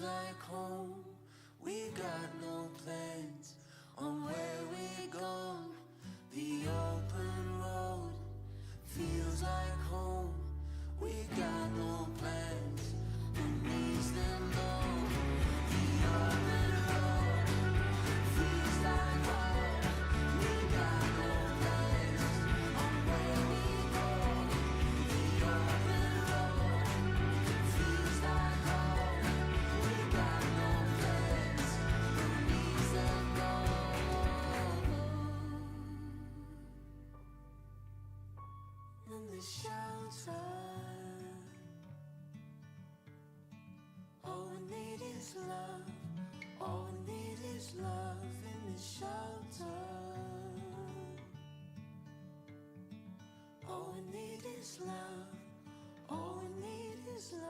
like home. We got no plans on where we're going. The open road feels like home. We got no plans, who needs them though? The open road feels like home. We got no plans on where we go. The open road feels like home. We got no plans, who needs them though? In the shelter, all we need is love. All we need is love in the shelter. All we need is love. All we need is love.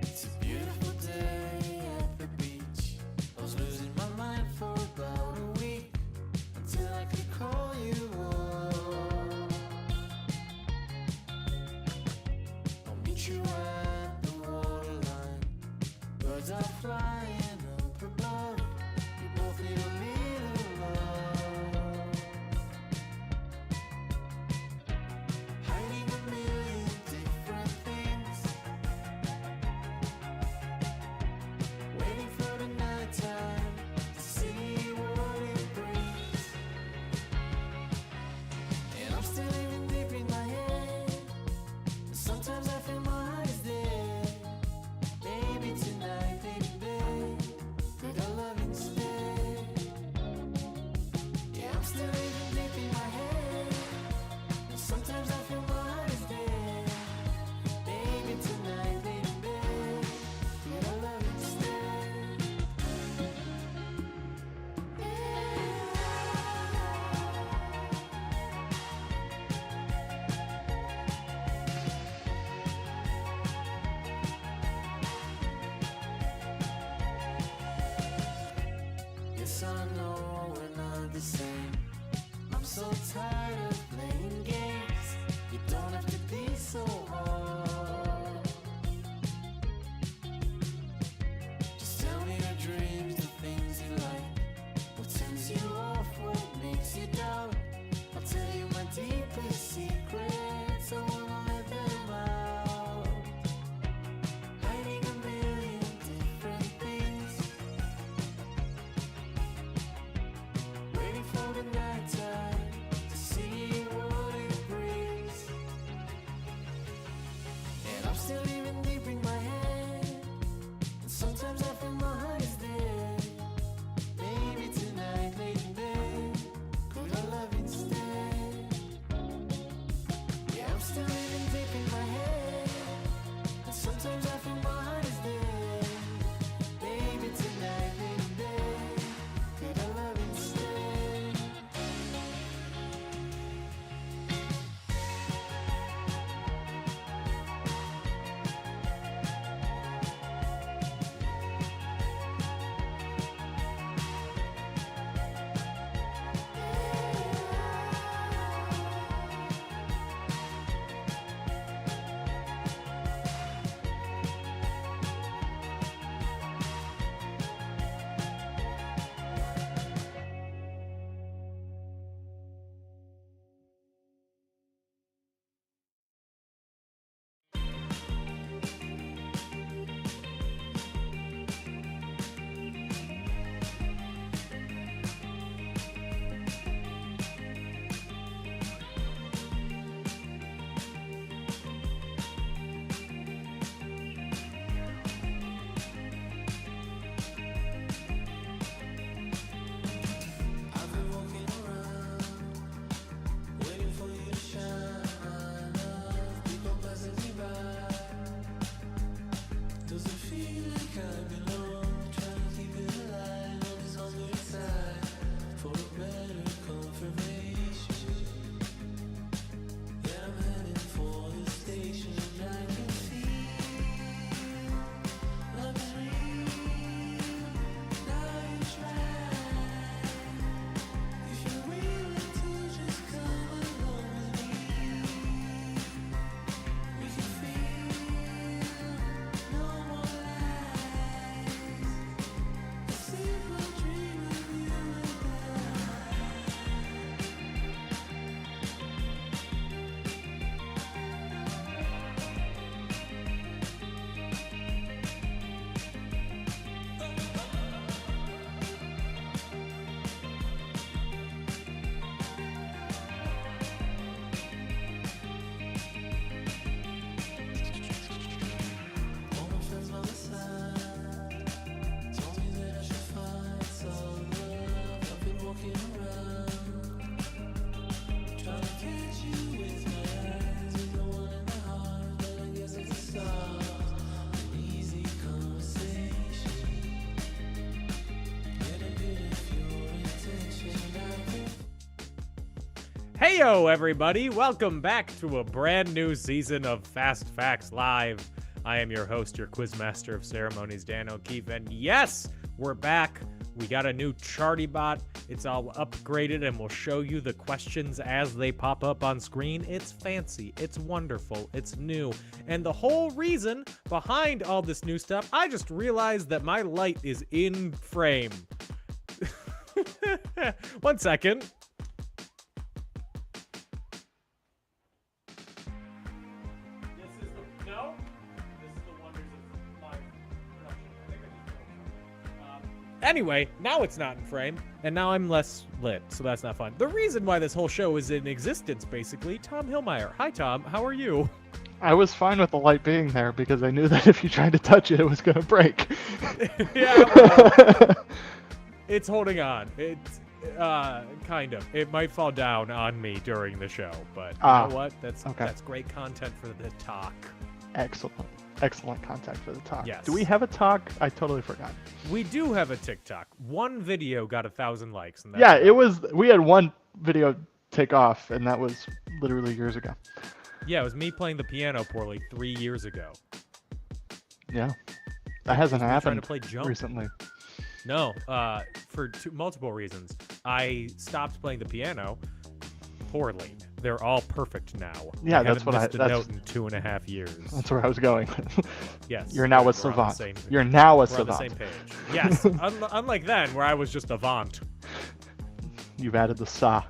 It's a beautiful day at the beach. I was losing my mind for about a week until I could call you up. I'll meet you at the waterline. Birds are flying up above. We both need a little love. Hiding a million different things, waiting for the nighttime to see what it brings. And I'm still living deep in my head. Sometimes I feel my heart is dead. Maybe tonight, baby, take a love instead. Yeah, I'm still living deep in my head. Sometimes I feel my heart is dead. Maybe tonight, baby, take a love instead. Yes, I know we're not the same. I'm so tired of playing games. You don't have to be so hard. Just tell me your dreams, the things you like. What turns you off, what makes you doubt. I'll tell you my deepest secrets. I wanna let them out. Hiding a million different things, waiting for the nighttime to see Heyo, everybody! Welcome back to a brand new season of Fast Facts Live. I am your host, your quizmaster of ceremonies, Dan O'Keefe, and yes, we're back. We got a new ChartyBot. It's all upgraded, and we'll show you the questions as they pop up on screen. It's fancy, it's wonderful, it's new, and the whole reason behind all this new stuff, I just realized that my light is in frame. 1 second. Anyway, now it's not in frame, and now I'm less lit, so that's not fun. The reason why this whole show is in existence, basically, Tom Hillmeyer. Hi, Tom. How are you? I was fine with the light being there because I knew that if you tried to touch it, it was going to break. Yeah, well, it's holding on. It's, kind of. It might fall down on me during the show, but you know what? That's great content for the talk. Excellent content for the talk. Yes. Do we have a talk? I totally forgot. We do have a TikTok. One video got 1,000 likes. And yeah, it was. We had one video take off, and that was literally years ago. Yeah, it was me playing the piano poorly 3 years ago. Yeah, that hasn't happened to play jump. recently. No, for multiple reasons. I stopped playing the piano poorly. They're all perfect now. Yeah, that's what I missed a note in 2.5 years. That's where I was going. Yes. You're now a savant. You're now a savant. We're on the same page. Yes. Unlike then, where I was just avant. You've added the sa.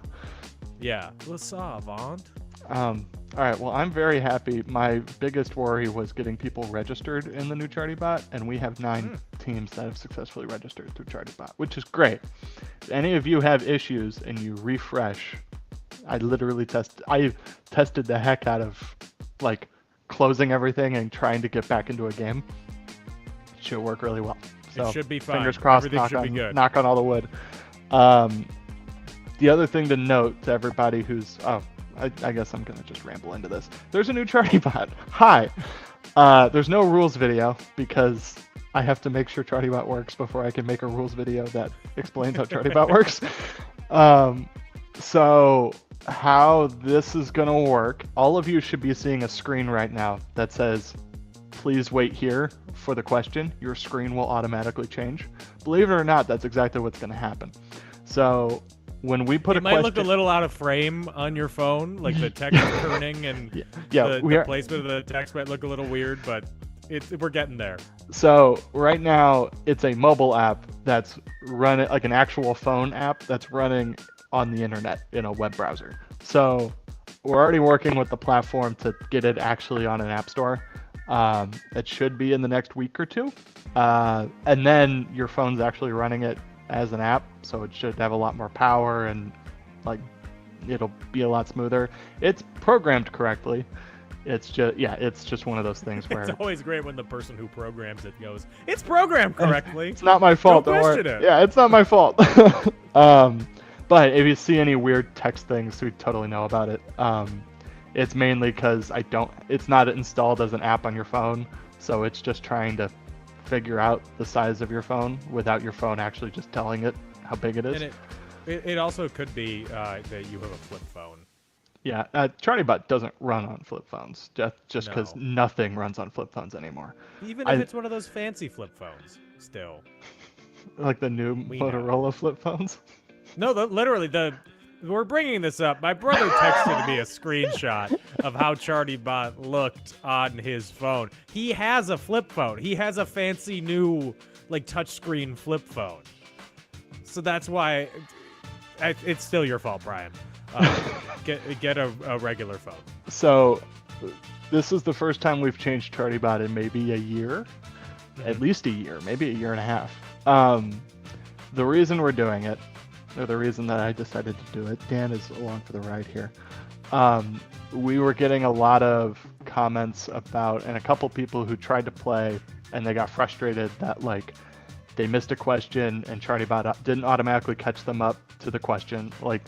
Yeah. Le savant. All right. Well, I'm very happy. My biggest worry was getting people registered in the new ChartyBot, and we have 9 teams that have successfully registered through ChartyBot, which is great. If any of you have issues and you refresh, I tested the heck out of like closing everything and trying to get back into a game. It should work really well. So it should be fine. Fingers crossed. Knock on all the wood. The other thing to note to everybody who's I guess I'm gonna just ramble into this. There's a new ChartyBot. Hi. There's no rules video because I have to make sure ChartyBot works before I can make a rules video that explains how ChartyBot works. So how this is going to work, all of you should be seeing a screen right now that says, please wait here for the question. Your screen will automatically change. Believe it or not, that's exactly what's going to happen. So when we put it might look a little out of frame on your phone, like the text turning and the placement of the text might look a little weird, but we're getting there. So right now it's a mobile app that's running, like an actual phone app that's running on the internet in a web browser. So we're already working with the platform to get it actually on an app store. It should be in the next week or two. And then your phone's actually running it as an app, so it should have a lot more power and like it'll be a lot smoother. It's programmed correctly. It's just one of those things where it's always great when the person who programs it goes, "It's programmed correctly." It's not my fault. Don't question it. Yeah, it's not my fault. But if you see any weird text things, we totally know about it. It's mainly because it's not installed as an app on your phone, so it's just trying to figure out the size of your phone without your phone actually just telling it how big it is. And it also could be that you have a flip phone. Yeah, ChartyBot doesn't run on flip phones, just because nothing runs on flip phones anymore. Even if it's one of those fancy flip phones, still. Like the new Motorola flip phones? No, we're bringing this up. My brother texted me a screenshot of how ChartyBot looked on his phone. He has a flip phone. He has a fancy new, like, touchscreen flip phone. So that's why it's still your fault, Brian. Get a regular phone. So this is the first time we've changed ChartyBot in maybe a year, at least a year, maybe a year and a half. The reason we're doing it, or the reason that I decided to do it, Dan is along for the ride here. We were getting a lot of comments about, and a couple people who tried to play and they got frustrated that like they missed a question and ChartyBot didn't automatically catch them up to the question. Like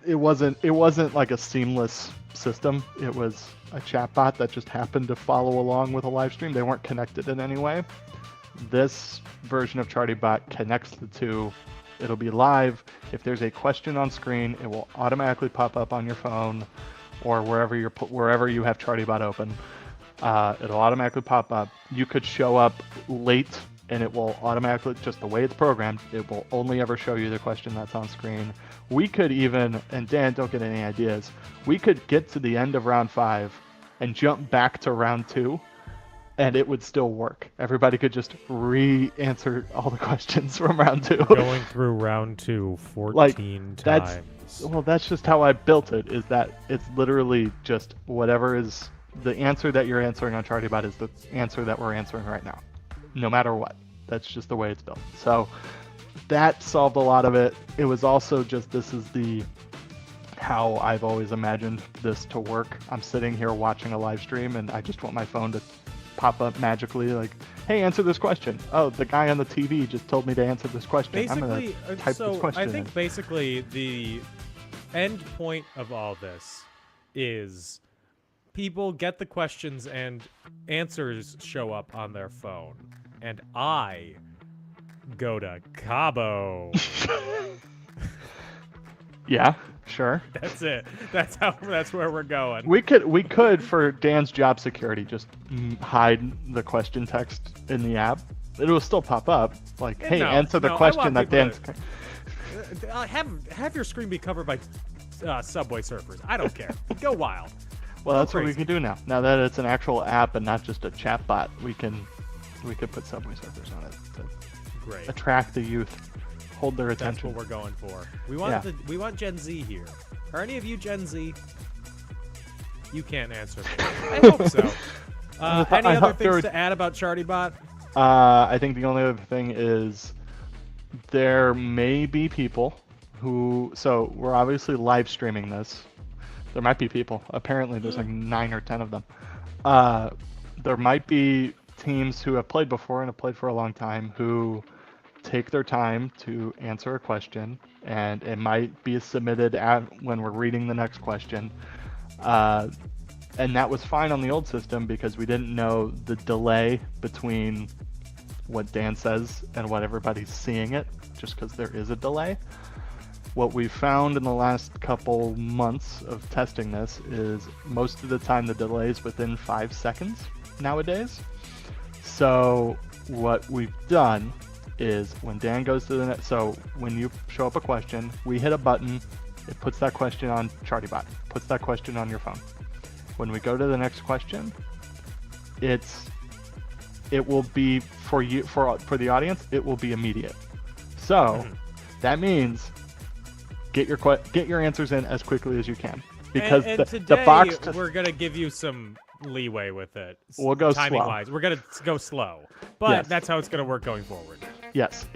it wasn't like a seamless system. It was a chatbot that just happened to follow along with a live stream. They weren't connected in any way. This version of ChartyBot connects the two It'll be live. If there's a question on screen, it will automatically pop up on your phone or wherever you have ChartyBot open. It'll automatically pop up. You could show up late and it will automatically, just the way it's programmed, it will only ever show you the question that's on screen. We could even, and Dan, don't get any ideas, we could get to the end of round 5 and jump back to round 2 and it would still work. Everybody could just re-answer all the questions from round 2. Going through round 2 14 times. That's just how I built it, is that it's literally just whatever is the answer that you're answering on ChartyBot is the answer that we're answering right now, no matter what. That's just the way it's built. So that solved a lot of it. It was also just, this is how I've always imagined this to work. I'm sitting here watching a live stream and I just want my phone to pop up magically like, hey, answer this question. Oh, the guy on the TV just told me to answer this question. Basically, I'm going to type this question I think in. basically the end point of all this is people get the questions and answers show up on their phone. And I go to Cabo. Yeah, sure. That's it. That's where we're going. We could for Dan's job security just hide the question text in the app. It will still pop up like, hey, answer the question that Dan's. Have your screen be covered by Subway Surfers. I don't care. Go wild. Well, that's what we can do now. Now that it's an actual app and not just a chat bot, we could put Subway Surfers on it to Great. attract the youth, hold their That's attention. what we're going for. We want Gen Z here. Are any of you Gen Z? You can't answer me. I hope so. Any other things to add about ChartyBot? I think the only other thing is there may be people who. So we're obviously live streaming this. There might be people. Apparently, there's like 9 or 10 of them. There might be teams who have played before and have played for a long time who take their time to answer a question, and it might be submitted when we're reading the next question. And that was fine on the old system because we didn't know the delay between what Dan says and what everybody's seeing it, just because there is a delay. What we've found in the last couple months of testing this is most of the time the delay is within 5 seconds nowadays. So what we've done is when Dan goes to the net, so when you show up a question, we hit a button, it puts that question on ChartyBot, puts that question on your phone. When we go to the next question, it will be for the audience, it will be immediate. So that means get your answers in as quickly as you can, because and the box we're gonna give you some leeway with it. We'll go timing slow. wise. We're gonna go slow, but Yes. that's how it's gonna work going forward. Yes,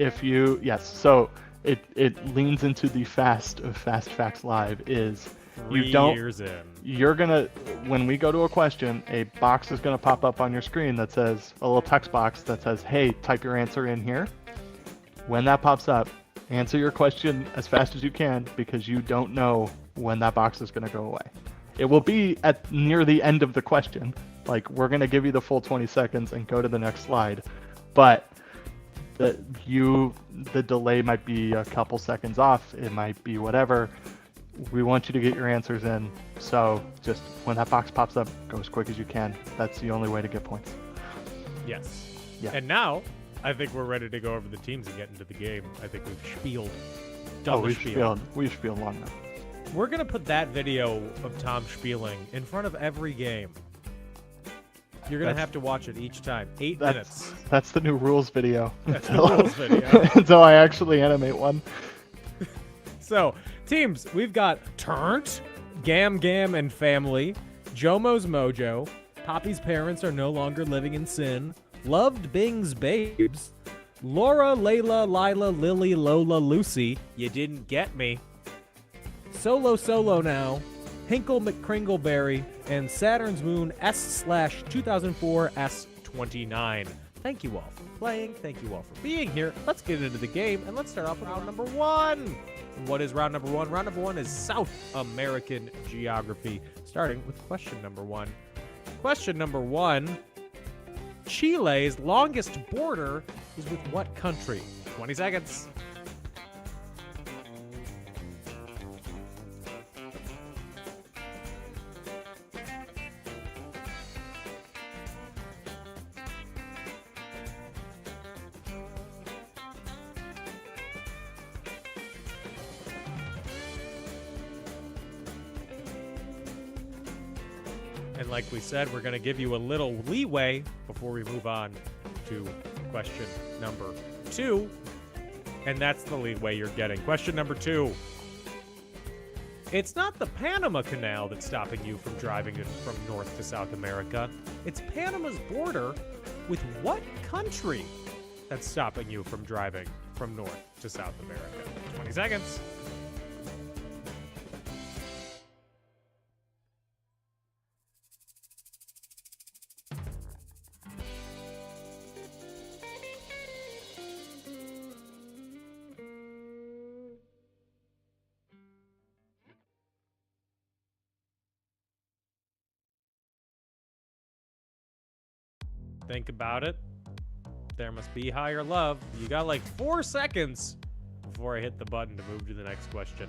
so it leans into the fast of Fast Facts Live is 3 years in. you're gonna, when we go to a question, a box is gonna pop up on your screen that says, a little text box that says, hey, type your answer in here. When that pops up, answer your question as fast as you can, because you don't know when that box is gonna go away. It will be at near the end of the question. Like, we're gonna give you the full 20 seconds and go to the next slide, but the delay might be a couple seconds off. It might be whatever. We want you to get your answers in. So just when that box pops up, go as quick as you can. That's the only way to get points. Yes. Yeah. And now, I think we're ready to go over the teams and get into the game. I think we've spieled. Done the spiel. We've spieled long enough. We're gonna put that video of Tom spieling in front of every game. You're gonna have to watch it each time. 8 minutes. That's the new rules video. That's the rules video. Until I actually animate one. So, teams, we've got Turnt, Gam Gam and Family, Jomo's Mojo, Poppy's Parents Are No Longer Living in Sin, Loved Bing's Babes, Laura, Layla, Lila, Lily, Lola, Lucy, You Didn't Get Me, Solo Now, Hinkle McCringleberry, and Saturn's Moon S/2004 S29. Thank you all for playing. Thank you all for being here. Let's get into the game, and let's start off with round number 1. And what is round number 1? Round number 1 is South American Geography, starting with question number 1. Question number 1, Chile's longest border is with what country? 20 seconds. And like we said, we're going to give you a little leeway before we move on to question number 2. And that's the leeway you're getting. Question number 2. It's not the Panama Canal that's stopping you from driving from North to South America. It's Panama's border with what country that's stopping you from driving from North to South America? 20 seconds. Think about it. There must be higher love. You got like 4 seconds before I hit the button to move to the next question.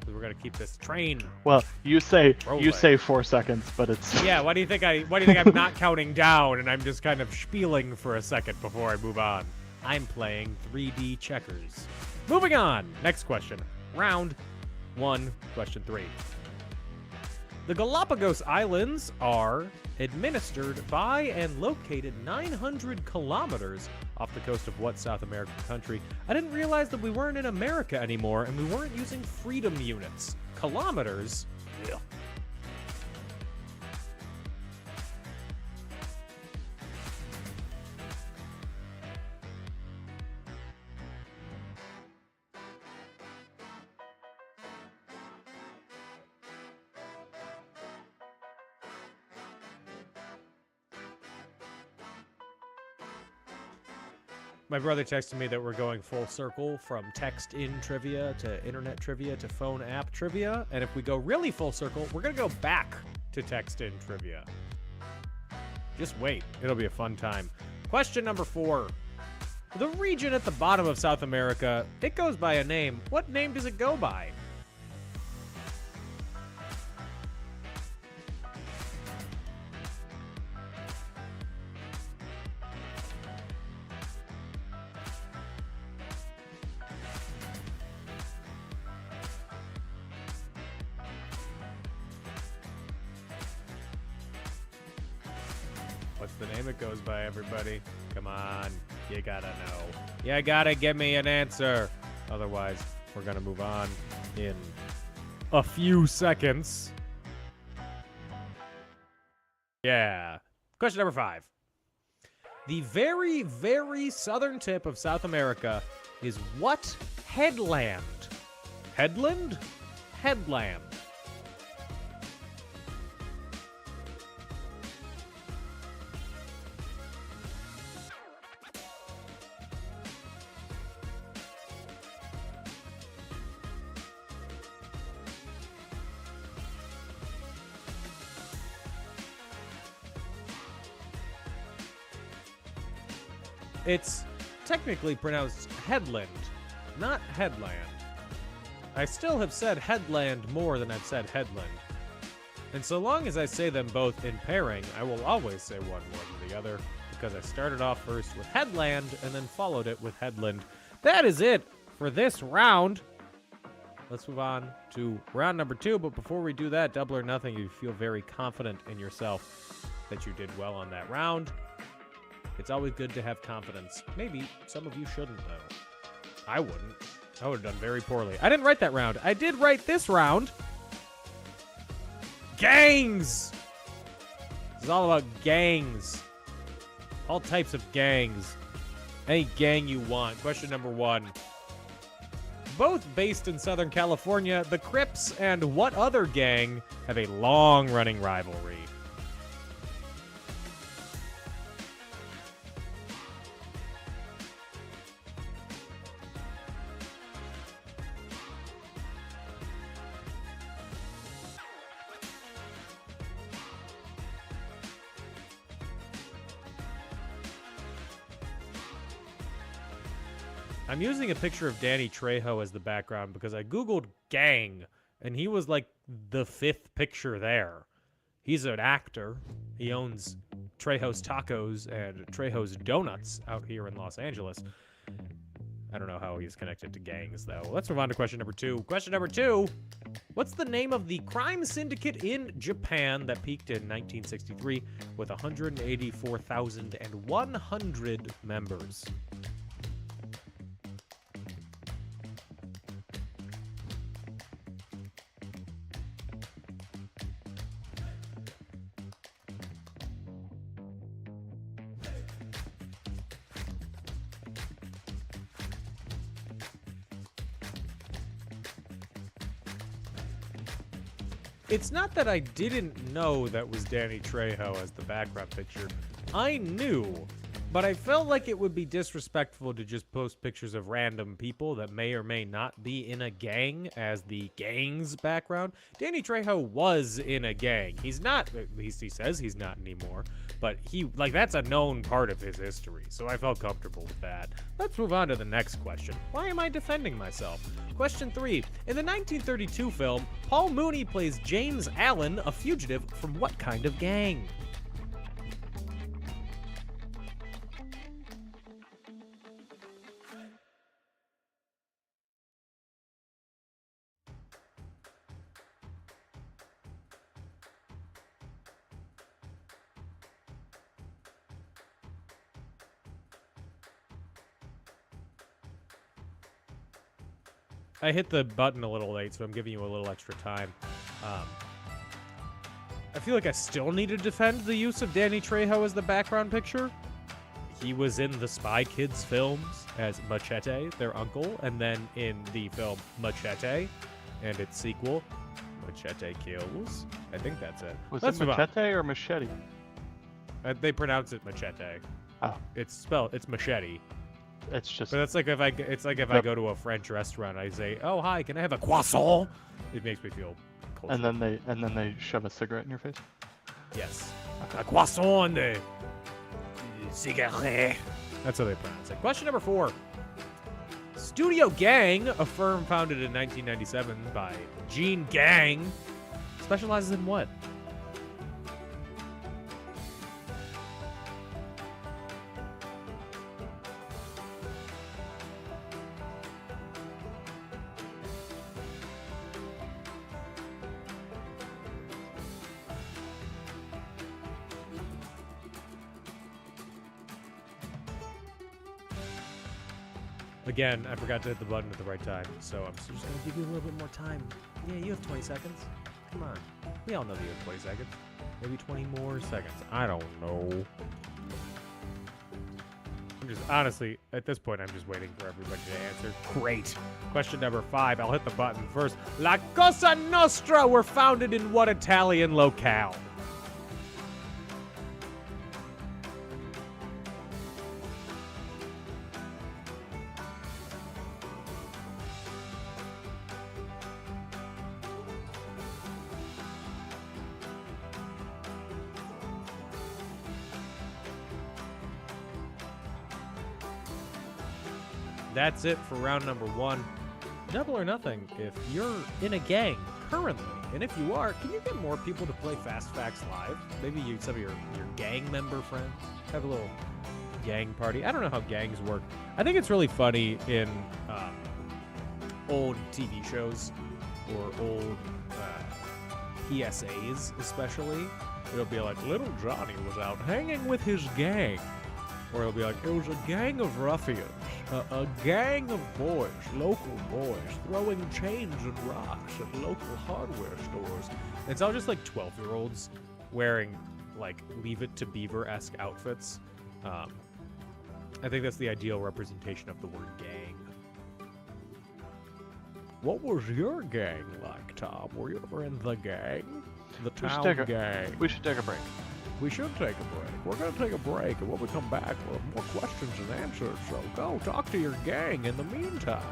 We're gonna keep this train. Well, you say rolling. 4 seconds, but it's Yeah. Why do you think I'm not counting down and I'm just kind of spieling for a second before I move on? I'm playing 3D checkers. Moving on. Next question. Round 1, question 3. The Galapagos Islands are administered by and located 900 kilometers off the coast of what South American country? I didn't realize that we weren't in America anymore and we weren't using freedom units. Kilometers? Ugh. My brother texted me that we're going full circle from text-in trivia to internet trivia to phone app trivia. And if we go really full circle, we're going to go back to text-in trivia. Just wait. It'll be a fun time. Question number 4. The region at the bottom of South America, it goes by a name. What name does it go by? What's the name it goes by, everybody? Come on. You gotta know. You gotta give me an answer. Otherwise, we're gonna move on in a few seconds. Yeah. Question number 5. The very, very southern tip of South America is what headland? Headland? Headland. It's technically pronounced headland, not headland. I still have said headland more than I've said headland. And so long as I say them both in pairing, I will always say one more than the other, because I started off first with headland and then followed it with headland. That is it for this round. Let's move on to round number 2, but before we do that, Double or Nothing, you feel very confident in yourself that you did well on that round. It's always good to have confidence. Maybe some of you shouldn't, though. I wouldn't. I would have done very poorly. I didn't write that round. I did write this round. Gangs! This is all about gangs. All types of gangs. Any gang you want. Question number 1. Both based in Southern California, the Crips and what other gang have a long-running rivalry? I'm using a picture of Danny Trejo as the background because I Googled gang, and he was like the 5th picture there. He's an actor. He owns Trejo's Tacos and Trejo's Donuts out here in Los Angeles. I don't know how he's connected to gangs, though. Let's move on to question number 2. Question number 2. What's the name of the crime syndicate in Japan that peaked in 1963 with 184,100 members. It's not that I didn't know that was Danny Trejo as the background picture. I knew, but I felt like it would be disrespectful to just post pictures of random people that may or may not be in a gang as the gang's background. Danny Trejo was in a gang. He's not, at least he says he's not anymore, but that's a known part of his history, so I felt comfortable with that. Let's move on to the next question. Why am I defending myself? Question 3. In the 1932 film, Paul Mooney plays James Allen, a fugitive from what kind of gang? I hit the button a little late, so I'm giving you a little extra time. I feel like I still need to defend the use of Danny Trejo as the background picture. He was in the Spy Kids films as Machete, their uncle, and then in the film Machete and its sequel, Machete Kills. I think that's it. Let's it Machete or Machete? They pronounce it Machete. Oh. It's Machete. It's just. But that's like if I go to a French restaurant, I say, "Oh hi, can I have a croissant?" It makes me feel cultured. And then they shove a cigarette in your face. Yes, a croissant de cigarette. That's how they pronounce it. Question number 4. Studio Gang, a firm founded in 1997 by Gene Gang, specializes in what? Again, I forgot to hit the button at the right time, so I'm just going to give you a little bit more time. Yeah, you have 20 seconds. Come on. We all know that you have 20 seconds. Maybe 20 more seconds. I don't know. I'm just, honestly, at this point, I'm just waiting for everybody to answer. Great. Question number 5. I'll hit the button first. La Cosa Nostra were founded in what Italian locale? That's it for round number 1. Double or nothing if you're in a gang currently. And if you are, can you get more people to play Fast Facts Live? Maybe some of your gang member friends have a little gang party. I don't know how gangs work. I think it's really funny in old TV shows or old PSAs especially. It'll be like, little Johnny was out hanging with his gang. Or it'll be like, it was a gang of ruffians, a gang of boys, local boys, throwing chains and rocks at local hardware stores. And it's all just like 12-year-olds wearing like Leave It to Beaver-esque outfits. I think that's the ideal representation of the word gang. What was your gang like, Tom? Were you ever in the gang? The town gang. We should take a break. We should take a break. We're going to take a break, and when we come back, we'll have more questions and answers. So go talk to your gang in the meantime.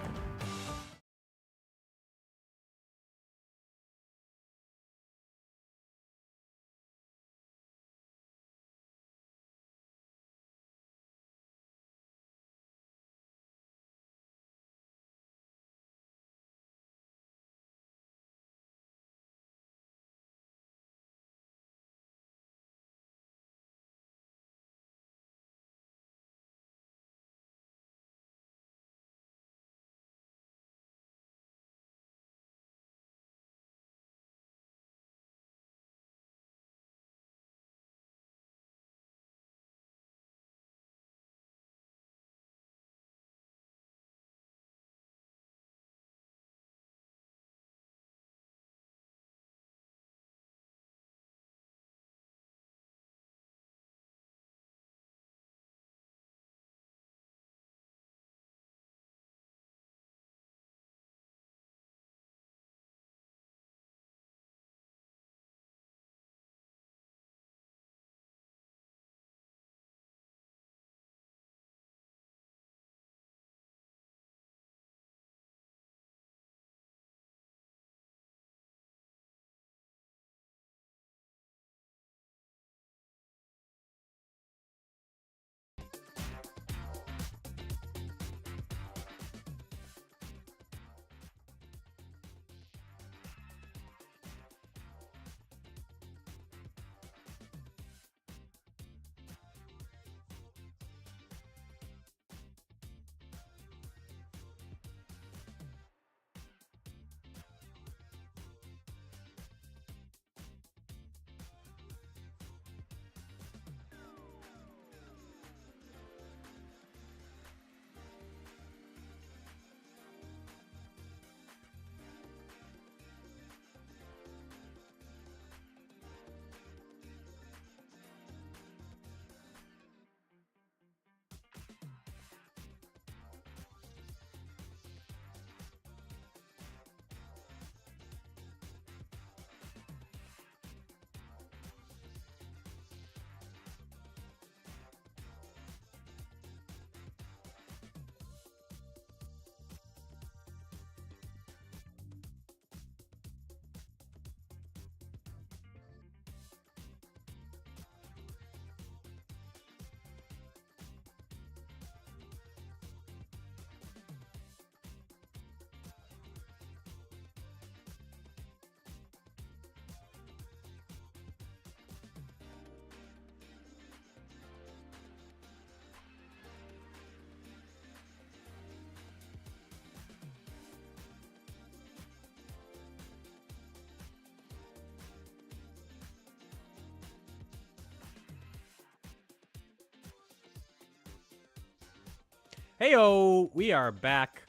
Heyo, we are back.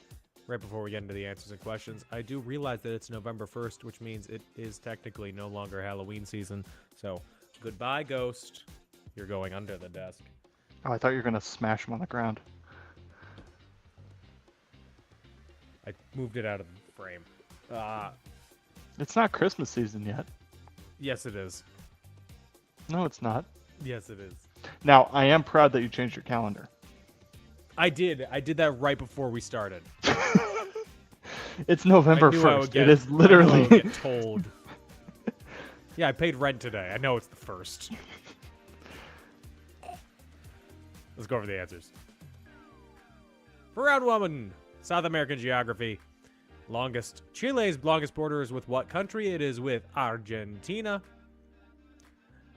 Right before we get into the answers and questions, I do realize that it's November 1st, which means it is technically no longer Halloween season. So, goodbye, Ghost. You're going under the desk. Oh, I thought you were gonna smash him on the ground. I moved it out of the frame. It's not Christmas season yet. Yes, it is. No, it's not. Yes, it is. Now, I am proud that you changed your calendar. I did. I did that right before we started. It's November I knew I would 1st. get, It is I knew I literally. would get told. Yeah, I paid rent today. I know it's the 1st. Let's go over the answers. For round one, South American geography. Chile's longest border is with what country? It is with Argentina.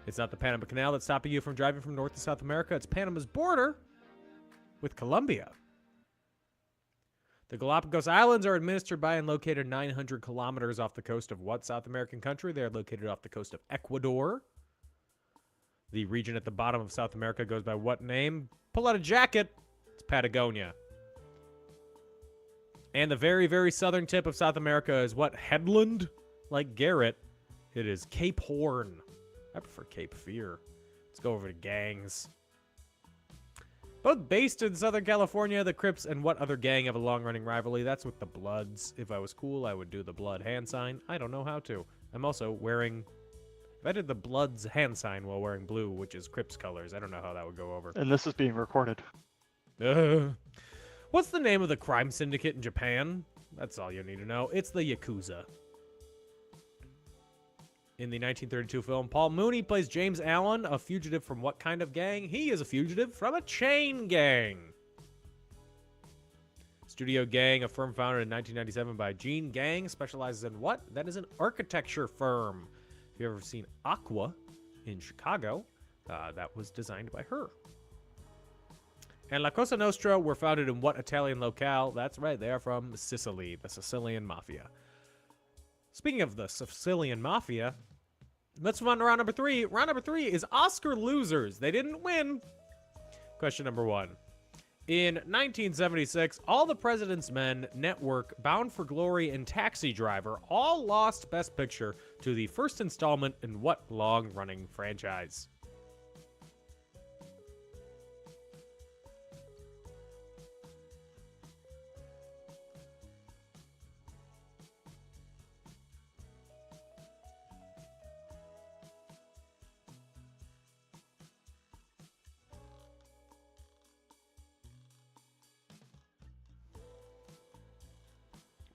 It's not the Panama Canal that's stopping you from driving from North to South America. It's Panama's border with Colombia. The Galapagos Islands are administered by and located 900 kilometers off the coast of what South American country? They are located off the coast of Ecuador. The region at the bottom of South America goes by what name? Pull out a jacket. It's Patagonia. And the very, very southern tip of South America is what headland? Like Garrett, it is Cape Horn. I prefer Cape Fear. Let's go over to gangs. Both based in Southern California, the Crips and what other gang have a long-running rivalry? That's with the Bloods. If I was cool, I would do the Blood hand sign. I don't know how to. I'm also wearing... If I did the Bloods hand sign while wearing blue, which is Crips colors, I don't know how that would go over. And this is being recorded. What's the name of the crime syndicate in Japan? That's all you need to know. It's the Yakuza. In the 1932 film, Paul Mooney plays James Allen, a fugitive from what kind of gang? He is a fugitive from a chain gang. Studio Gang, a firm founded in 1997 by Gene Gang, specializes in what? That is an architecture firm. If you've ever seen Aqua in Chicago, that was designed by her. And La Cosa Nostra were founded in what Italian locale? That's right, they are from Sicily, the Sicilian Mafia. Speaking of the Sicilian Mafia, let's move on to round number 3. Round number 3 is Oscar losers. They didn't win. Question number 1. In 1976, All the President's Men, Network, Bound for Glory, and Taxi Driver all lost Best Picture to the first installment in what long-running franchise?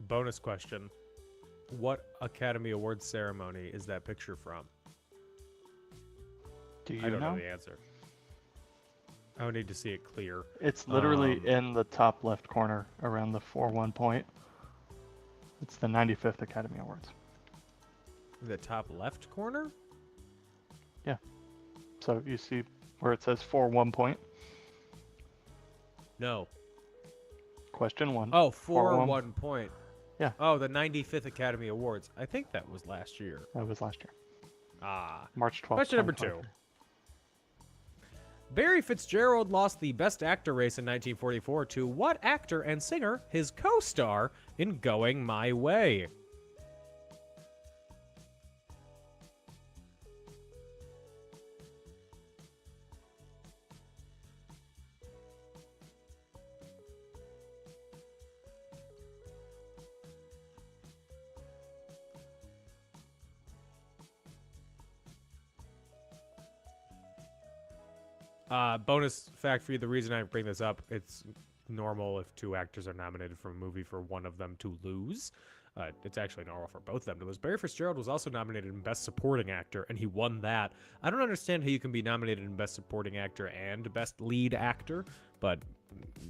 Bonus question. What Academy Awards ceremony is that picture from? Do you I don't know know? the answer. I would need to see it clear. It's literally in the top left corner around the 4-1 point. It's the 95th Academy Awards. The top left corner? Yeah. So you see where it says 4-1 point? No. Question 1. Oh, 4-1. 1 point. Yeah. Oh, the 95th Academy Awards. I think that was last year. That was last year. Ah. March 12th. Question number 2. 2023. Barry Fitzgerald lost the Best Actor race in 1944 to what actor and singer, his co-star in Going My Way? Bonus fact for you, the reason I bring this up, it's normal if two actors are nominated for a movie for one of them to lose. It's actually normal for both of them to lose. Barry Fitzgerald was also nominated in Best Supporting Actor, and he won that. I don't understand how you can be nominated in Best Supporting Actor and Best Lead Actor, but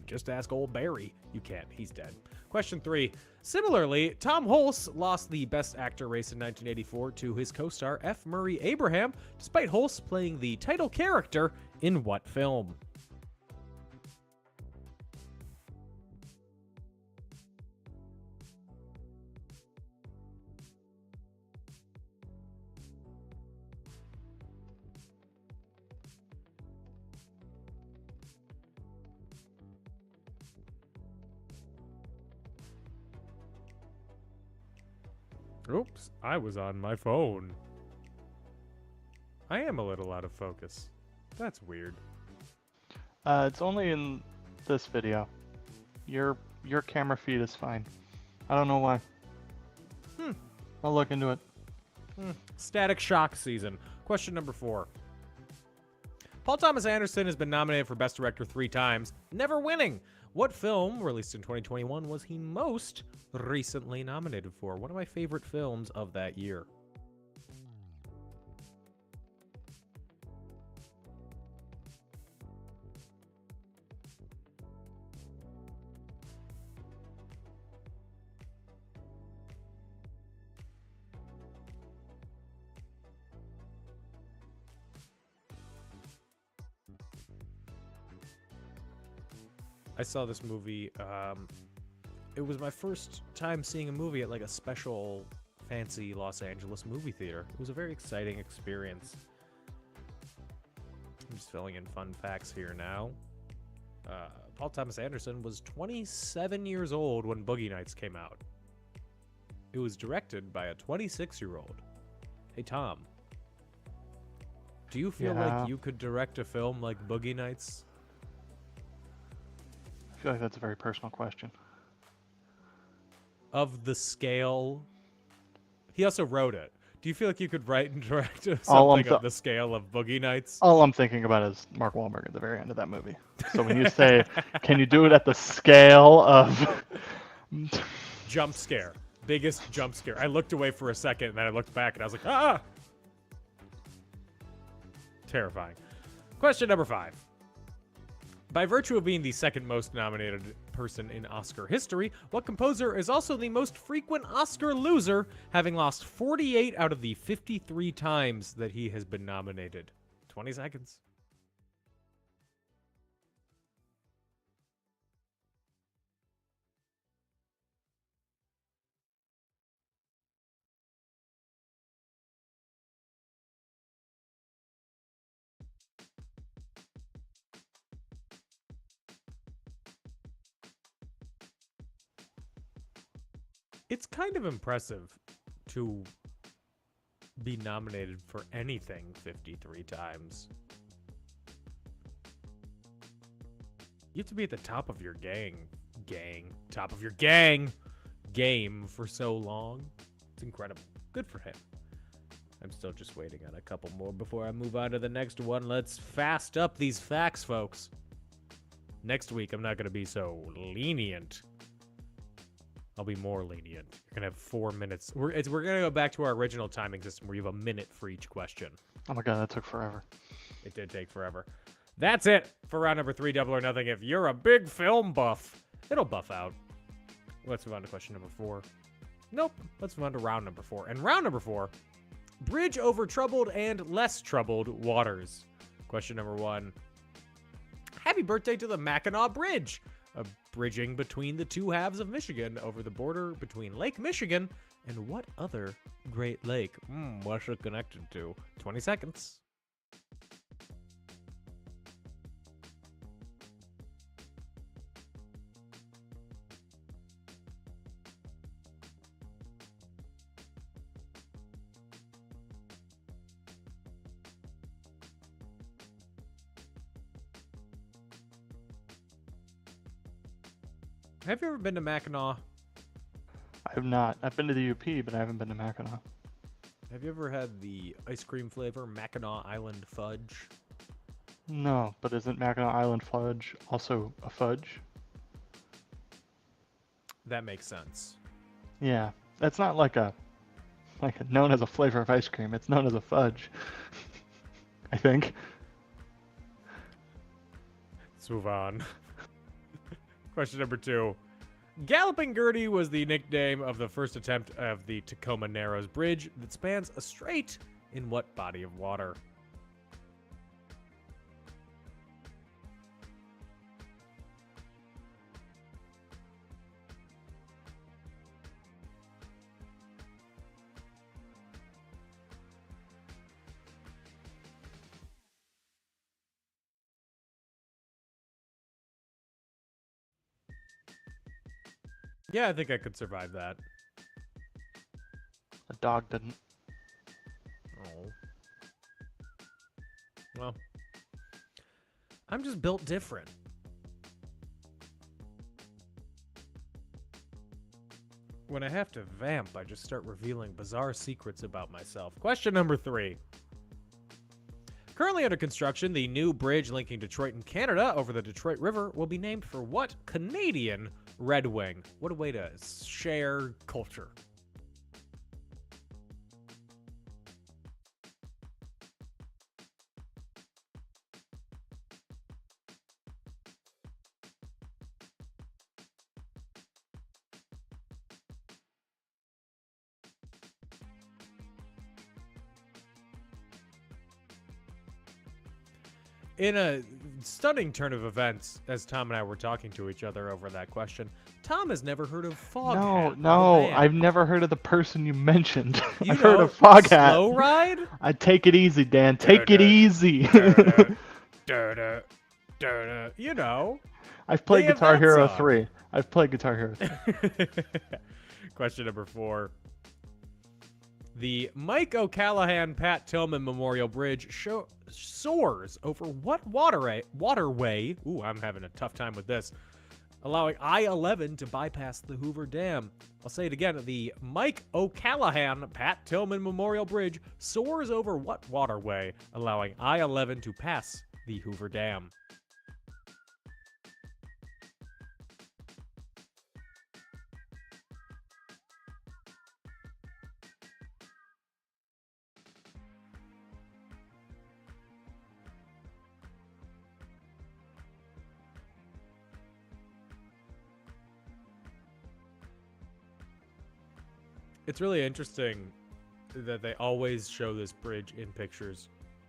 just ask old Barry. You can't. He's dead. Question 3. Similarly, Tom Hulce lost the Best Actor race in 1984 to his co-star F. Murray Abraham, despite Hulce playing the title character in what film? Oops, I was on my phone. I am a little out of focus. That's weird. It's only in this video. Your camera feed is fine. I don't know why. I'll look into it. Static Shock season. Question number 4. Paul Thomas Anderson has been nominated for Best Director 3 times, never winning. What film, released in 2021, was he most recently nominated for? One of my favorite films of that year. I saw this movie. It was my first time seeing a movie at like a special, fancy Los Angeles movie theater. It was a very exciting experience. I'm just filling in fun facts here now. Paul Thomas Anderson was 27 years old when Boogie Nights came out. It was directed by a 26-year-old. Hey, Tom. Do you feel like you could direct a film like Boogie Nights? I feel like that's a very personal question. Of the scale. He also wrote it. Do you feel like you could write and direct something of the scale of Boogie Nights? All I'm thinking about is Mark Wahlberg at the very end of that movie. So when you say, can you do it at the scale of... Jump scare. Biggest jump scare. I looked away for a second, and then I looked back, and I was like, ah! Terrifying. Question number 5. By virtue of being the second most nominated person in Oscar history, what composer is also the most frequent Oscar loser, having lost 48 out of the 53 times that he has been nominated? 20 seconds. It's kind of impressive to be nominated for anything 53 times. You have to be at the top of your top of your game for so long. It's incredible. Good for him. I'm still just waiting on a couple more before I move on to the next one. Let's fast up these facts, folks. Next week, I'm not going to be so lenient. I'll be more lenient. You're gonna have 4 minutes. We're gonna go back to our original timing system where you have a minute for each question. Oh my god, that took forever. It did take forever. That's it for round number 3, Double or Nothing. If you're a big film buff, it'll buff out. Let's move on to question number 4. Nope. Let's move on to round number 4. And round number 4, bridge over troubled and less troubled waters. Question number 1. Happy birthday to the Mackinac Bridge, a bridging between the two halves of Michigan over the border between Lake Michigan and what other Great Lake? What's it connected to? 20 seconds. Have you ever been to Mackinac? I have not. I've been to the UP, but I haven't been to Mackinac. Have you ever had the ice cream flavor Mackinac Island Fudge? No, but isn't Mackinac Island fudge also a fudge? That makes sense. Yeah, that's not like a known as a flavor of ice cream. It's known as a fudge. I think. Let's move on. Question number 2. Galloping Gertie was the nickname of the first attempt of the Tacoma Narrows Bridge that spans a strait in what body of water? Yeah, I think I could survive that. dog didn't. Oh. Well, I'm just built different. When I have to vamp, I just start revealing bizarre secrets about myself. Question number 3. Currently under construction, the new bridge linking Detroit and Canada over the Detroit River will be named for what Canadian Red Wing? What a way to share culture. In a stunning turn of events, as Tom and I were talking to each other over that question, Tom has never heard of Foghat. No, I've never heard of the person you mentioned. You I've heard know, of Foghat. Slow Ride? I take it easy, Dan. Take it easy. You know. I've played They have Guitar that Hero song. 3. I've played Guitar Hero 3. Question number 4. The Mike O'Callahan Pat Tillman Memorial Bridge soars over what waterway? Ooh, I'm having a tough time with this. Allowing I-11 to bypass the Hoover Dam. I'll say it again. The Mike O'Callahan Pat Tillman Memorial Bridge soars over what waterway, allowing I-11 to pass the Hoover Dam? It's really interesting that they always show this bridge in pictures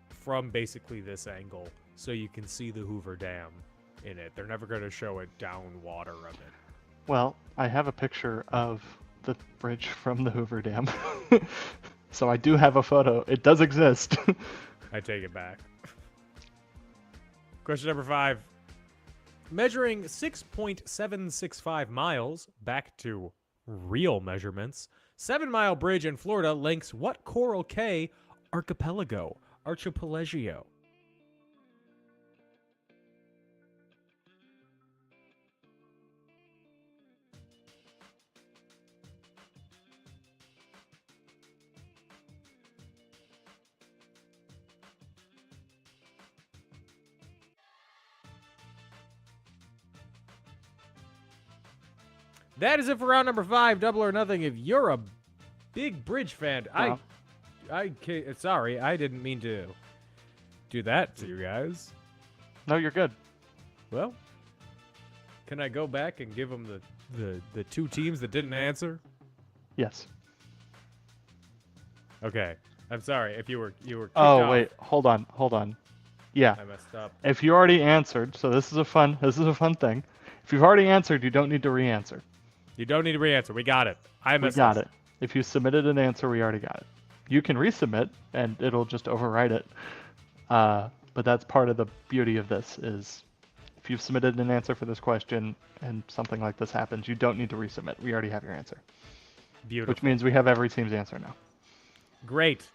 from basically this angle, so you can see the Hoover Dam in it. They're never going to show it down water of it. Well, I have a picture of the bridge from the Hoover Dam. So I do have a photo. It does exist. I take it back. Question number 5. Measuring 6.765 miles, back to real measurements, 7-mile bridge in Florida links what Coral Cay archipelago? Archipelago. That is it for round number 5. Double or nothing. If you're a big bridge fan, Wow. sorry, I didn't mean to do that to you guys. No, you're good. Well, can I go back and give them the 2 teams that didn't answer? Yes. Okay, I'm sorry if you were kicked Oh, off. wait. Hold on. Yeah. I messed up. If you already answered, so this is a fun thing. If you've already answered, you don't need to re-answer. You don't need to re-answer. We got it. I We messed got up. it. If you submitted an answer, we already got it. You can resubmit, and it'll just overwrite it. But that's part of the beauty of this is if you've submitted an answer for this question and something like this happens, you don't need to resubmit. We already have your answer. Beautiful. Which means we have every team's answer now. Great.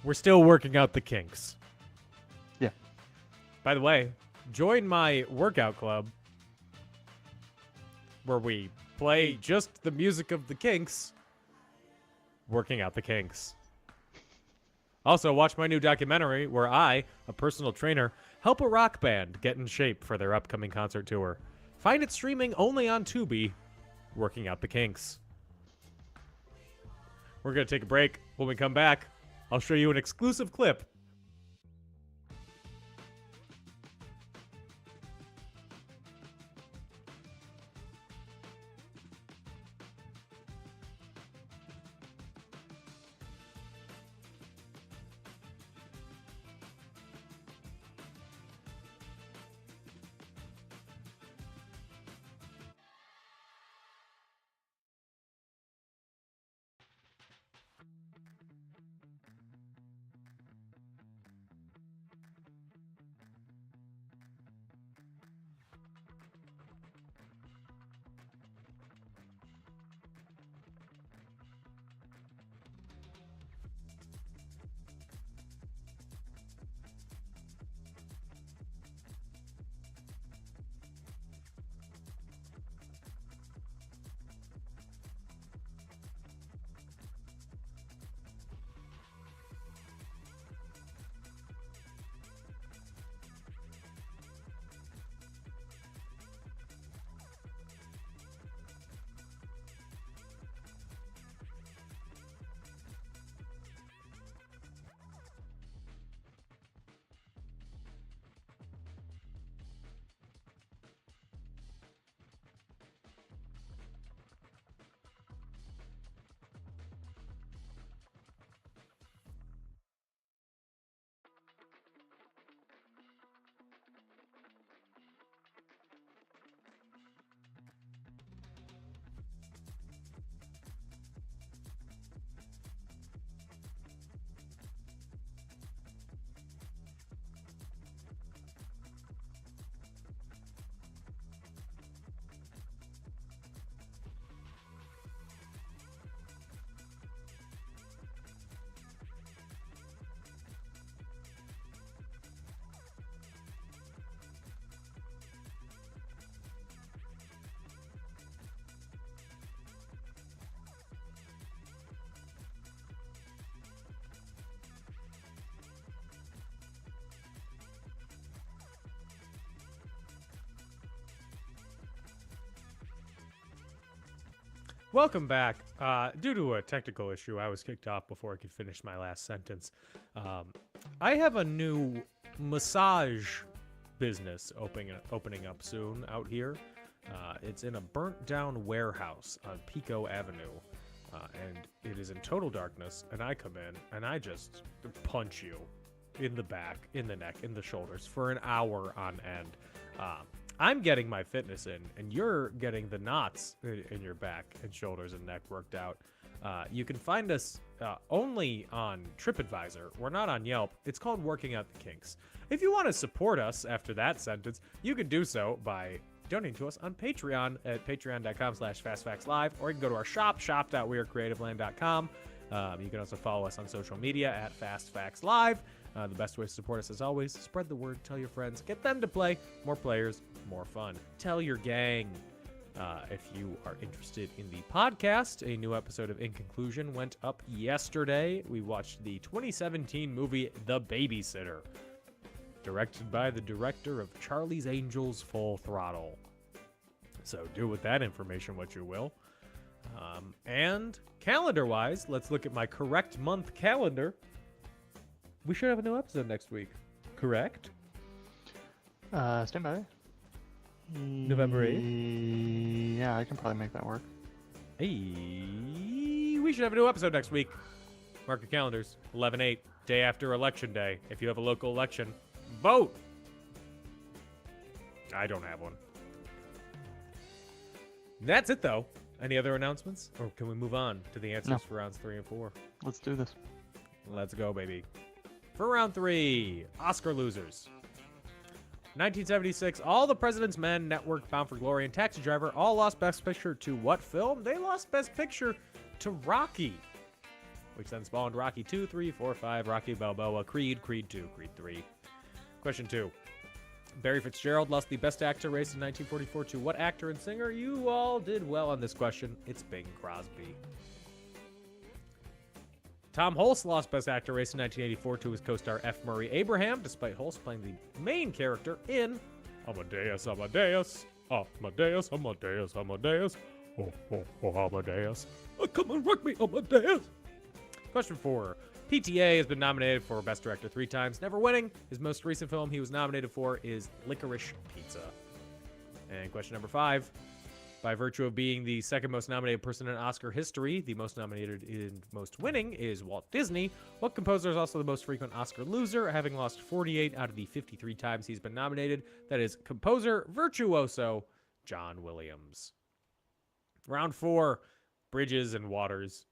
We're still working out the kinks. Yeah. By the way, join my workout club where we play just the music of the Kinks, working out the kinks. Also, watch my new documentary where I, a personal trainer, help a rock band get in shape for their upcoming concert tour. Find it streaming only on Tubi, Working Out the Kinks. We're going to take a break. When we come back, I'll show you an exclusive clip. Welcome back. Due to a technical issue, I was kicked off before I could finish my last sentence. I have a new massage business opening up soon out here. It's in a burnt-down warehouse on Pico Avenue, and it is in total darkness, and I come in, and I just punch you in the back, in the neck, in the shoulders for an hour on end. I'm getting my fitness in, and you're getting the knots in your back and shoulders and neck worked out. You can find us only on TripAdvisor. We're not on Yelp. It's called Working Out the Kinks. If you want to support us after that sentence, you can do so by donating to us on Patreon at patreon.com/fastfactslive, or you can go to our shop.wearecreativeland.com. You can also follow us on social media at FastFactsLive. The best way to support us, as always, spread the word, tell your friends, get them to play. More players, more fun. Tell your gang. If you are interested in the podcast, a new episode of In Conclusion went up yesterday. We watched the 2017 movie The Babysitter, directed by the director of Charlie's Angels Full Throttle. So do with that information what you will. And calendar-wise, let's look at my correct month calendar. We should have a new episode next week. Correct? Stand by. November 8th? Yeah, I can probably make that work. Hey, we should have a new episode next week. Mark your calendars. 11/8, day after Election Day. If you have a local election, vote! I don't have one. That's it, though. Any other announcements? Or can we move on to the answers No. for rounds 3 and 4? Let's do this. Let's go, baby. For round 3, Oscar losers. 1976, All the President's Men, Network, Bound for Glory, and Taxi Driver all lost Best Picture to what film? They lost Best Picture to Rocky, which then spawned Rocky 2, 3, 4, 5, Rocky Balboa, Creed, Creed 2, Creed 3. Question 2. Barry Fitzgerald lost the Best Actor race in 1944 to what actor and singer? You all did well on this question. It's Bing Crosby. Tom Hulce lost Best Actor race in 1984 to his co-star F. Murray Abraham, despite Hulce playing the main character in Amadeus, Amadeus, Amadeus, Amadeus, Amadeus, oh, oh, oh, Amadeus. Oh, come and rock me, Amadeus. Question 4. PTA has been nominated for Best Director 3 times, never winning. His most recent film he was nominated for is Licorice Pizza. And question number 5. By virtue of being the second most nominated person in Oscar history, the most nominated and most winning is Walt Disney. What composer is also the most frequent Oscar loser, having lost 48 out of the 53 times he's been nominated? That is composer virtuoso John Williams. Round 4, Bridges and Waters.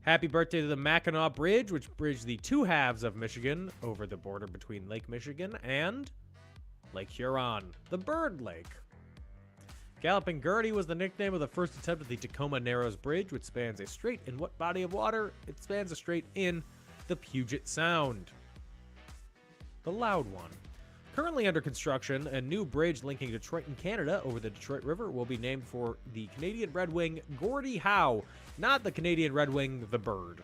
Happy birthday to the Mackinac Bridge, which bridged the two halves of Michigan over the border between Lake Michigan and Lake Huron, the Bird Lake. Galloping Gertie was the nickname of the first attempt at the Tacoma Narrows Bridge, which spans a strait in what body of water? It spans a strait in the Puget Sound. The Loud One. Currently under construction, a new bridge linking Detroit and Canada over the Detroit River will be named for the Canadian Red Wing Gordie Howe, not the Canadian Red Wing the bird.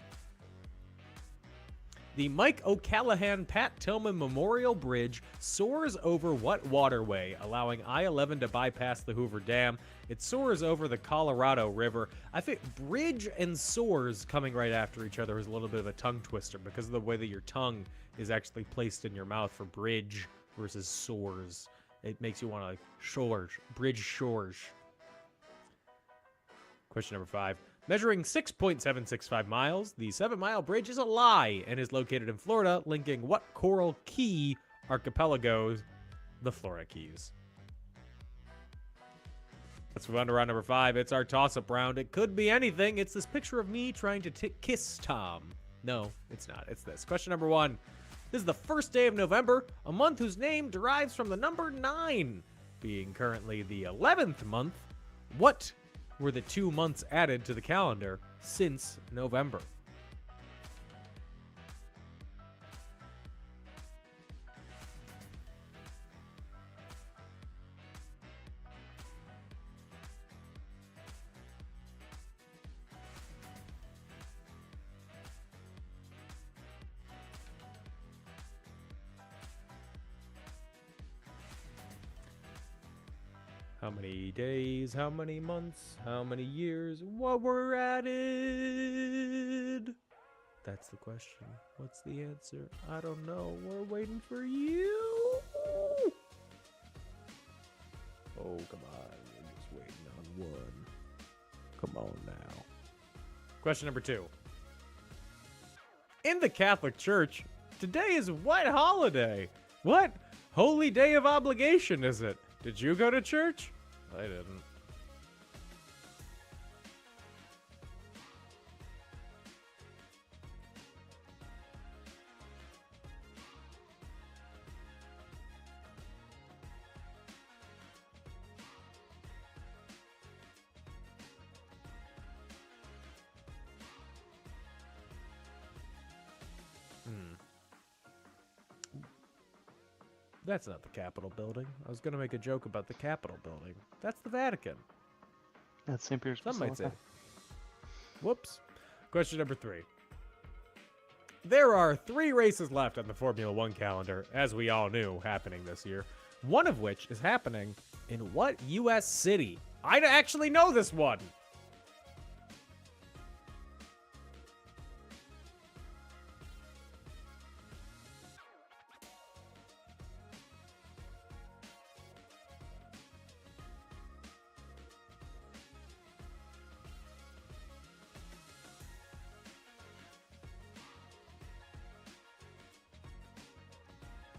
The Mike O'Callahan Pat Tillman Memorial Bridge soars over what waterway, allowing I-11 to bypass the Hoover Dam? It soars over the Colorado River. I think bridge and soars coming right after each other is a little bit of a tongue twister because of the way that your tongue is actually placed in your mouth for bridge versus soars. It makes you want to like shores, bridge shores. Question number 5. Measuring 6.765 miles, the 7-mile bridge is a lie and is located in Florida, linking what Coral Key archipelagos? The Florida Keys. Let's move on to round number 5. It's our toss-up round. It could be anything. It's this picture of me trying to kiss Tom. No, it's not. It's this. Question number 1. This is the first day of November, a month whose name derives from the number 9. Being currently the 11th month, what were the 2 months added to the calendar since November? How many days, how many months, how many years, what were added? That's the question. What's the answer? I don't know. We're waiting for you. Oh, come on. You're just waiting on one. Come on now. Question number 2. In the Catholic Church, today is what holiday? What holy day of obligation is it? Did you go to church? I didn't. That's not the Capitol building. I was going to make a joke about the Capitol building. That's the Vatican. That's St. Peter's Some might say. Basilica. Whoops. Question number 3. There are 3 races left on the Formula One calendar, as we all knew, happening this year. One of which is happening in what U.S. city? I actually know this one.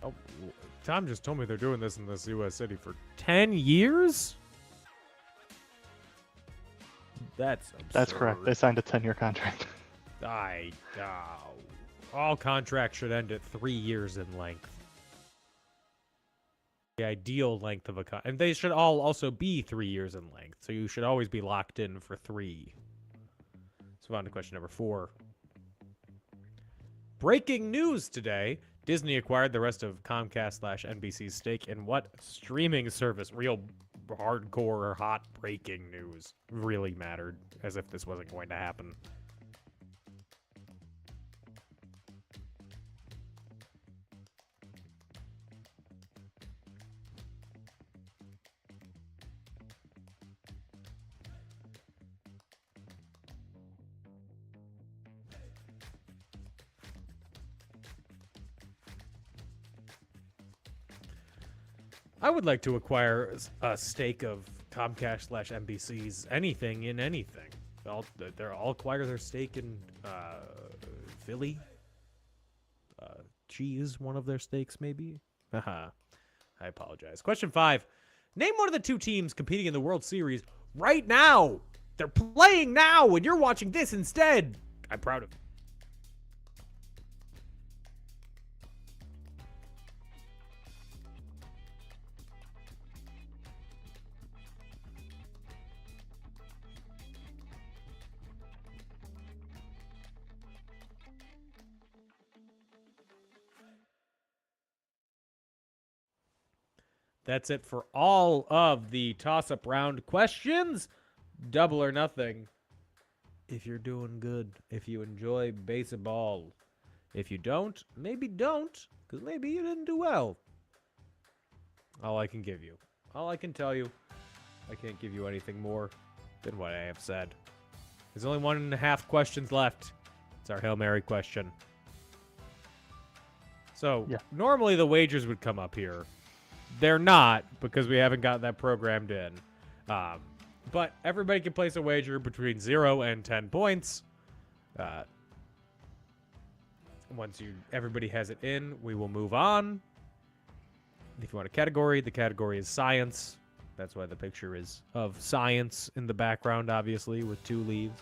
Oh, Tom just told me they're doing this in this U.S. city for 10 years? That's absurd. That's correct. They signed a 10-year contract. All contracts should end at 3 years in length. The ideal length of a contract. And they should all also be 3 years in length. So you should always be locked in for 3. Let's move on to question number 4. Breaking news today. Disney acquired the rest of Comcast/NBC's stake in what streaming service? Real hardcore, hot breaking news. Really mattered, as if this wasn't going to happen. I would like to acquire a stake of Comcast/NBC's anything in anything. They'll all acquire their stake in Philly. Cheese, one of their stakes, maybe. Haha. I apologize. Question 5. Name one of the 2 teams competing in the World Series right now. They're playing now, and you're watching this instead. I'm proud of you. That's it for all of the toss-up round questions. Double or nothing. If you're doing good, if you enjoy baseball. If you don't, maybe don't, because maybe you didn't do well. All I can give you. All I can tell you. I can't give you anything more than what I have said. There's only 1.5 questions left. It's our Hail Mary question. So, Normally the wagers would come up here. They're not, because we haven't got that programmed in. But everybody can place a wager between 0 and 10 points. Once everybody has it in, we will move on. If you want a category, the category is science. That's why the picture is of science in the background, obviously, with 2 leaves.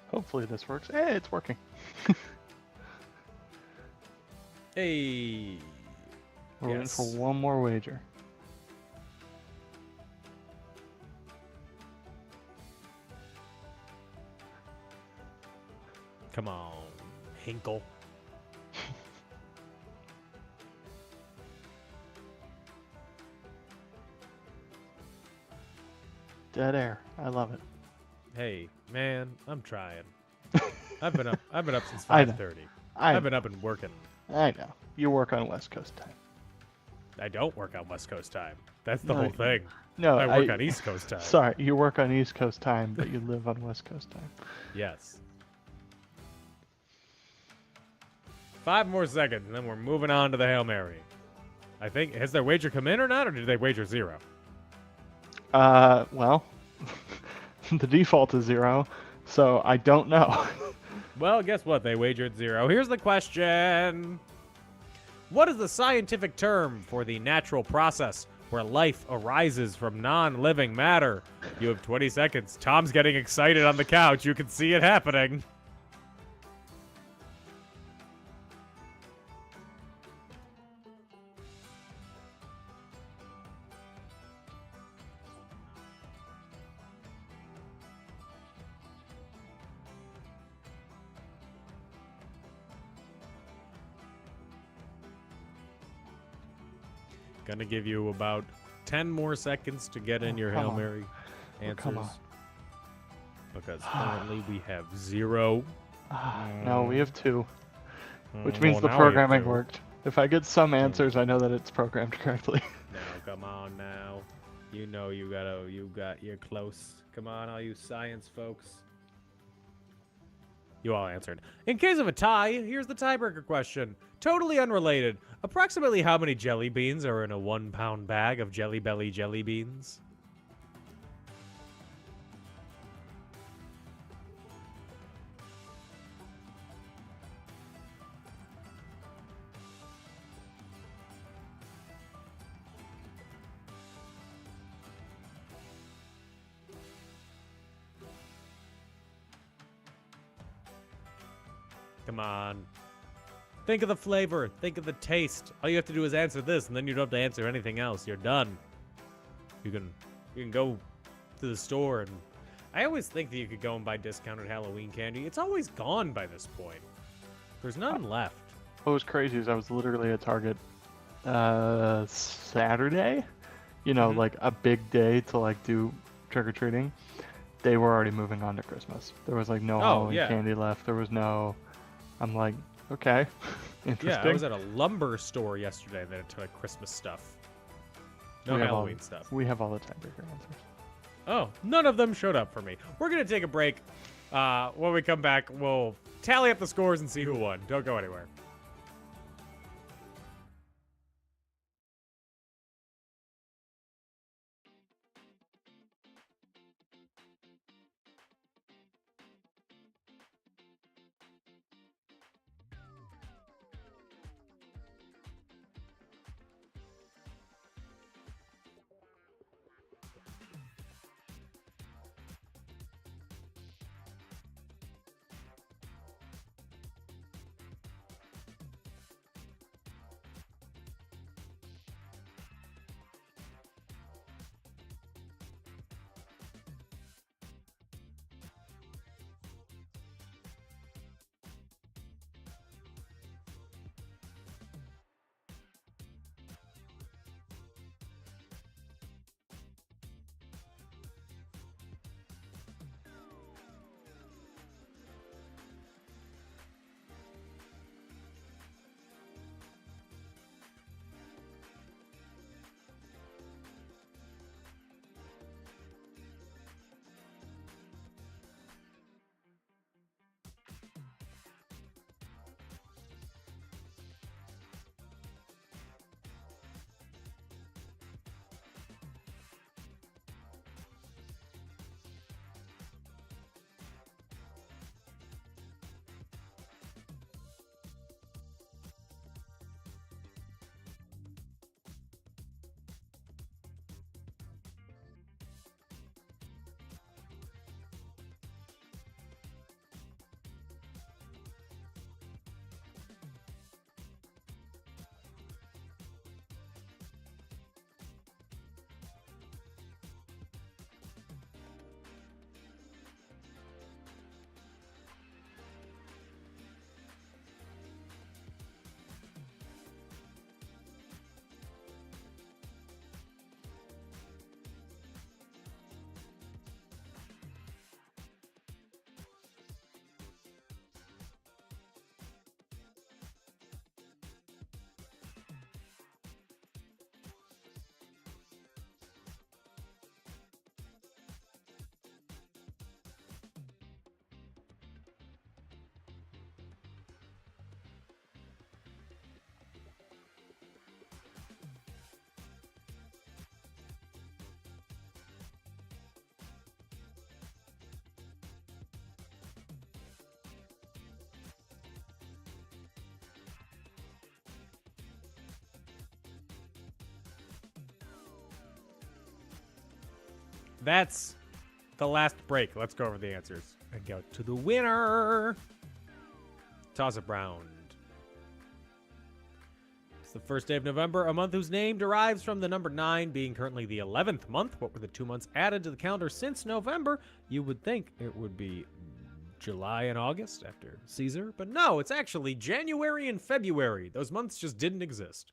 Hopefully this works. Hey, it's working. Hey. We're in for one more wager. Come on, Hinkle. Dead air. I love it. Hey, man, I'm trying. I've been up since 5:30. I've been up and working. I know. You work on West Coast time. I don't work on West Coast time. That's the No, whole thing. No, I work on East Coast time. Sorry, you work on East Coast time, but you live on West Coast time. Yes. 5 more seconds, and then we're moving on to the Hail Mary. I think, has their wager come in or not, or did they wager 0? Well, the default is 0, so I don't know. Well, guess what? They wagered 0. Here's the question. What is the scientific term for the natural process where life arises from non-living matter? You have 20 seconds. Tom's getting excited on the couch. You can see it happening. Gonna give you about 10 more seconds to get in your come Hail on. Mary answers. come on. Because currently we have 0. No, we have 2, which means Well, the now we have programming 2. worked. If I get some answers, I know that it's programmed correctly. Now, come on now. You know you're close. Come on, all you science folks. You all answered. In case of a tie, here's the tiebreaker question. Totally unrelated. Approximately how many jelly beans are in a 1-pound bag of Jelly Belly jelly beans? Come on. Think of the flavor. Think of the taste. All you have to do is answer this, and then you don't have to answer anything else. You're done. You can go to the store, and I always think that you could go and buy discounted Halloween candy. It's always gone by this point. There's none left. What was crazy is I was literally at Target Saturday. You know, Mhm. like a big day to like do trick or treating. They were already moving on to Christmas. There was like no Halloween yeah. candy left. There was no. I'm like, okay, interesting. Yeah, I was at a lumber store yesterday that took Christmas stuff. No We have Halloween stuff. We have all the tiebreaker answers. Oh, none of them showed up for me. We're going to take a break. When we come back, we'll tally up the scores and see who won. Don't go anywhere. that's the last break. Let's go over the answers and go to the winner. Toss it round. It's the first day of November, a month whose name derives from the number 9 being currently the 11th month. What were the 2 months added to the calendar since November? You would think it would be July and August after Caesar, but no, it's actually January and February. Those months just didn't exist.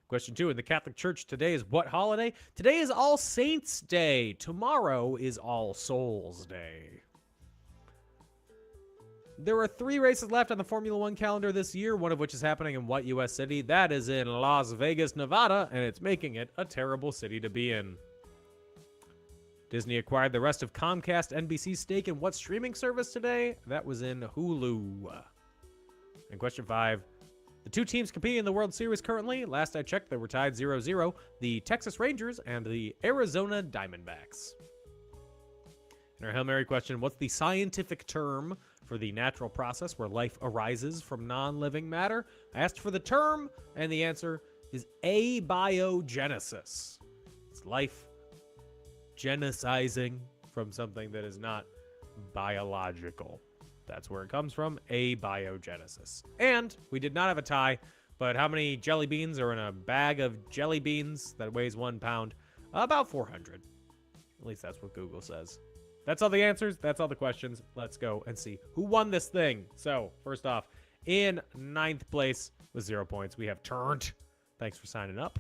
Question 2, in the Catholic Church, today is what holiday? Today is All Saints' Day. Tomorrow is All Souls' Day. There are 3 races left on the Formula One calendar this year, one of which is happening in what U.S. city? That is in Las Vegas, Nevada, and it's making it a terrible city to be in. Disney acquired the rest of Comcast NBC's stake in what streaming service today? That was in Hulu. And question 5. The 2 teams competing in the World Series currently, last I checked, they were tied 0-0, the Texas Rangers and the Arizona Diamondbacks. And our Hail Mary question, what's the scientific term for the natural process where life arises from non-living matter? I asked for the term, and the answer is abiogenesis. It's life genesizing from something that is not biological. That's where it comes from, abiogenesis. And we did not have a tie, but how many jelly beans are in a bag of jelly beans that weighs 1 pound? About 400. At least that's what Google says. That's all the answers. That's all the questions. Let's go and see who won this thing. So, first off, in 9th place with 0 points, we have Turned. Thanks for signing up.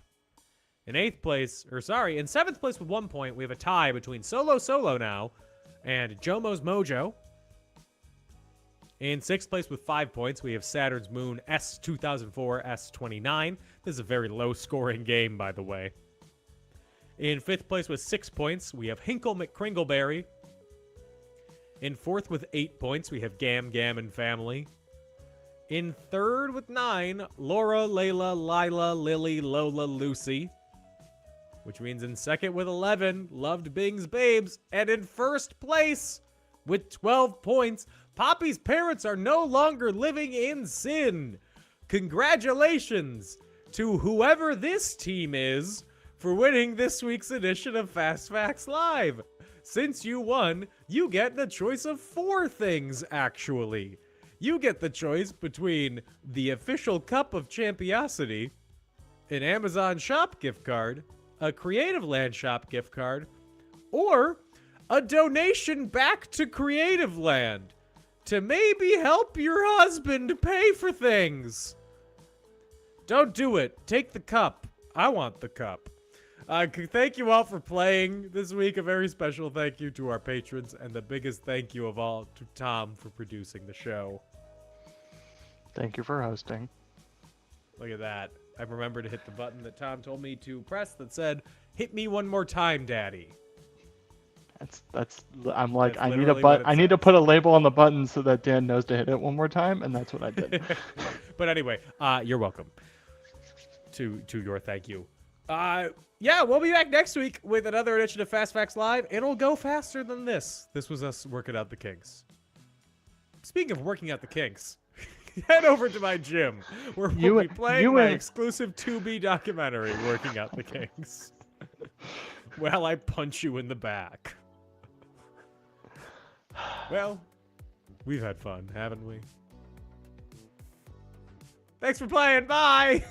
In 8th place, in 7th place with 1 point, we have a tie between Solo now and Jomo's Mojo. In 6th place with 5 points, we have Saturn's Moon S2004 S29. This is a very low-scoring game, by the way. In 5th place with 6 points, we have Hinkle McCringleberry. In 4th with 8 points, we have Gam Gam and Family. In 3rd with 9, Laura, Layla, Lila, Lily, Lola, Lucy. Which means in 2nd with 11, Loved Bing's Babes. And in 1st place with 12 points, Poppy's parents are no longer living in sin. Congratulations to whoever this team is for winning this week's edition of Fast Facts Live. Since you won, you get the choice of 4 things, actually. You get the choice between the official Cup of Champiosity, an Amazon Shop gift card, a Creative Land Shop gift card, or a donation back to Creative Land to maybe help your husband pay for things. Don't do it. Take the cup. I want the cup. Thank you all for playing this week. A very special thank you to our patrons, and the biggest thank you of all to Tom for producing the show. Thank you for hosting. Look at that. I remembered to hit the button that Tom told me to press that said, "Hit me one more time, Daddy." I'm like, That's I need literally to put a label on the button so that Dan knows to hit it one more time, and that's what I did. But anyway, you're welcome to your thank you. Yeah, we'll be back next week with another edition of Fast Facts Live. It'll go faster than this. This was us working out the kinks. Speaking of working out the kinks, head over to my gym where we'll be playing my exclusive Tubi documentary, Working Out the Kinks, while I punch you in the back. Well, we've had fun, haven't we? Thanks for playing. Bye!